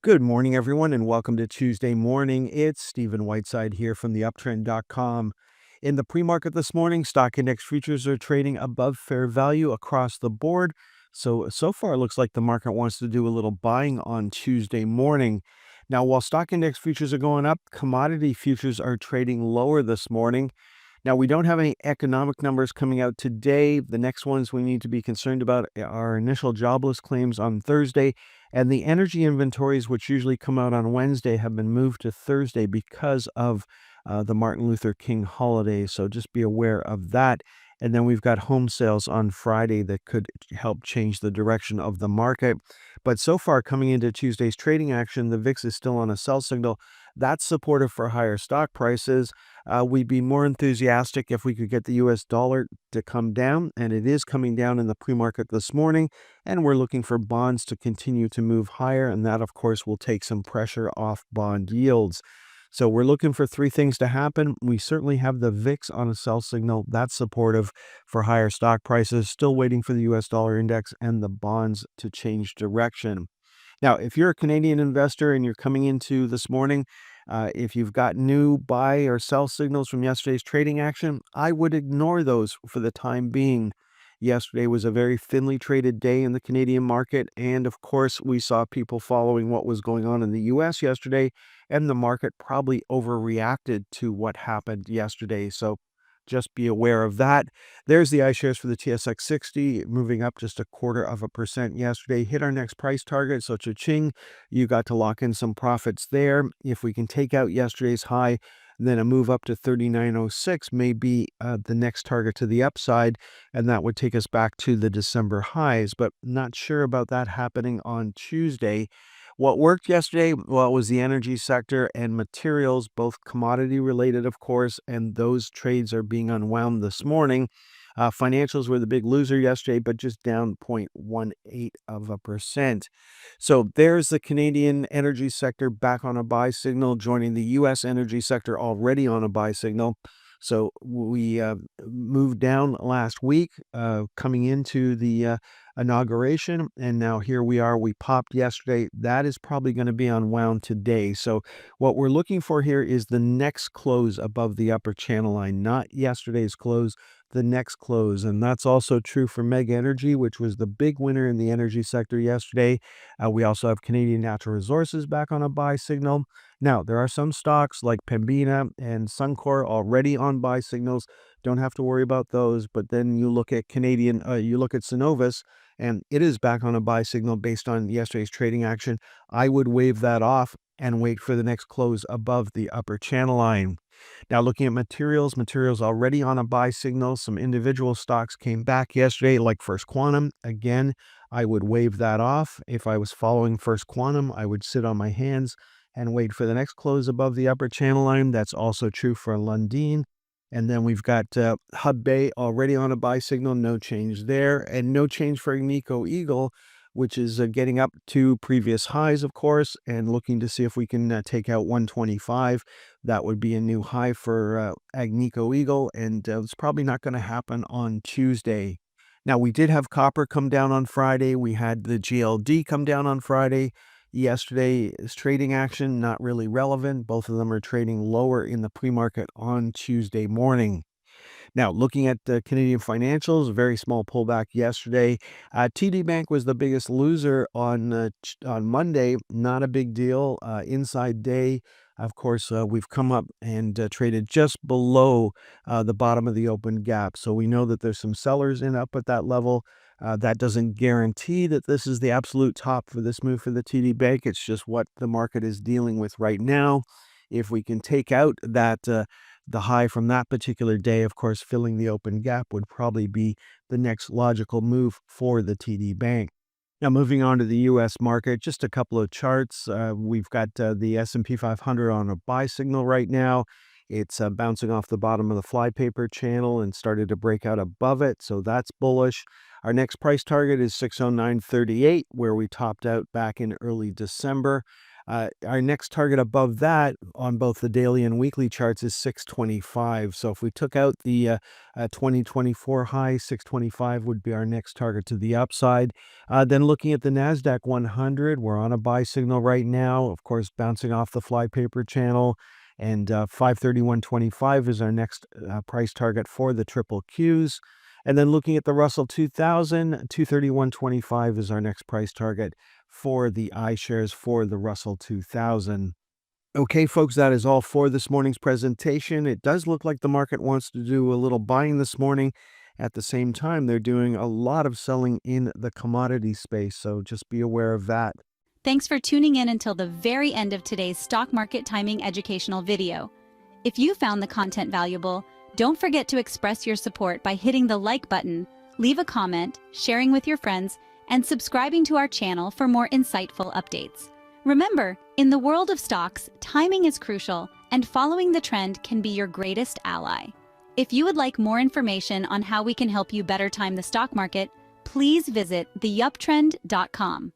Good morning, everyone, and welcome to Tuesday morning. It's Stephen Whiteside here from the uptrend.com. In the pre-market this morning, stock index futures are trading above fair value across the board. So far, it looks like the market wants to do a little buying on Tuesday morning. Now, while stock index futures are going up, commodity futures are trading lower this morning. Now, we don't have any economic numbers coming out today. The next ones we need to be concerned about are initial jobless claims on Thursday, and the energy inventories, which usually come out on Wednesday, have been moved to Thursday because of the Martin Luther King holiday. So just be aware of that. And then we've got home sales on Friday that could help change the direction of the market. But so far, coming into Tuesday's trading action, the VIX is still on a sell signal. That's supportive for higher stock prices. We'd be more enthusiastic if we could get the US dollar to come down, and it is coming down in the pre-market this morning, and we're looking for bonds to continue to move higher, and that, of course, will take some pressure off bond yields. So we're looking for three things to happen. We certainly have the VIX on a sell signal. That's supportive for higher stock prices. Still waiting for the US dollar index and the bonds to change direction. Now, if you're a Canadian investor and you're coming into this morning, if you've got new buy or sell signals from yesterday's trading action, I would ignore those for the time being. Yesterday was a very thinly traded day in the Canadian market. And of course, we saw people following what was going on in the US yesterday, and the market probably overreacted to what happened yesterday. So just be aware of that. There's the iShares for the TSX 60, moving up just 0.25% yesterday. Hit our next price target, so cha-ching, you got to lock in some profits there. If we can take out yesterday's high, then a move up to 39.06 may be the next target to the upside, and that would take us back to the December highs, but not sure about that happening on Tuesday. What worked yesterday? Well, it was the energy sector and materials, both commodity related, of course, and those trades are being unwound this morning. Financials were the big loser yesterday, but just down 0.18%. So there's the Canadian energy sector back on a buy signal, joining the U.S. energy sector already on a buy signal. So we moved down last week, coming into the inauguration, and now here we are. We popped yesterday. That is probably going to be unwound today. So what we're looking for here is the next close above the upper channel line, not yesterday's close, the next close. And that's also true for Meg Energy, which was the big winner in the energy sector yesterday. We also have Canadian Natural Resources back on a buy signal. Now, there are some stocks like Pembina and Suncor already on buy signals. Don't have to worry about those. But then you look at you look at Cenovus, and it is back on a buy signal based on yesterday's trading action. I would wave that off and wait for the next close above the upper channel line. Now, looking at materials already on a buy signal. Some individual stocks came back yesterday, like First Quantum. Again, I would wave that off. If I was following First Quantum, I would sit on my hands and wait for the next close above the upper channel line. That's also true for Lundin. And then we've got Hudbay already on a buy signal, no change there, and no change for Agnico Eagle, which is getting up to previous highs, of course, and looking to see if we can take out 125. That would be a new high for Agnico Eagle, and it's probably not going to happen on Tuesday. Now, we did have copper come down on Friday. We had the GLD come down on Friday. Yesterday's trading action, not really relevant. Both of them are trading lower in the pre-market on Tuesday morning. Now, looking at the Canadian financials, very small pullback yesterday. TD Bank was the biggest loser on Monday. Not a big deal. Inside day, of course, we've come up and traded just below the bottom of the open gap. So we know that there's some sellers in up at that level. That doesn't guarantee that this is the absolute top for this move for the TD Bank. It's just what the market is dealing with right now. If we can take out that the high from that particular day, of course, filling the open gap would probably be the next logical move for the TD Bank. Now, moving on to the U.S. market, just a couple of charts. We've got the S&P 500 on a buy signal right now. It's bouncing off the bottom of the flypaper channel and started to break out above it, so that's bullish. Our next price target is 609.38, where we topped out back in early December. Our next target above that on both the daily and weekly charts is 625. So if we took out the 2024 high, 625 would be our next target to the upside. Then looking at the NASDAQ 100, we're on a buy signal right now, of course, bouncing off the flypaper channel. And 531.25 is our next price target for the triple Qs. And then looking at the Russell 2000, 231.25 is our next price target for the iShares for the Russell 2000. Okay, folks, that is all for this morning's presentation. It does look like the market wants to do a little buying this morning. At the same time, they're doing a lot of selling in the commodity space, so just be aware of that. Thanks for tuning in until the very end of today's stock market timing educational video. If you found the content valuable, don't forget to express your support by hitting the like button, leave a comment, sharing with your friends, and subscribing to our channel for more insightful updates. Remember, in the world of stocks, timing is crucial, and following the trend can be your greatest ally. If you would like more information on how we can help you better time the stock market, please visit theuptrend.com.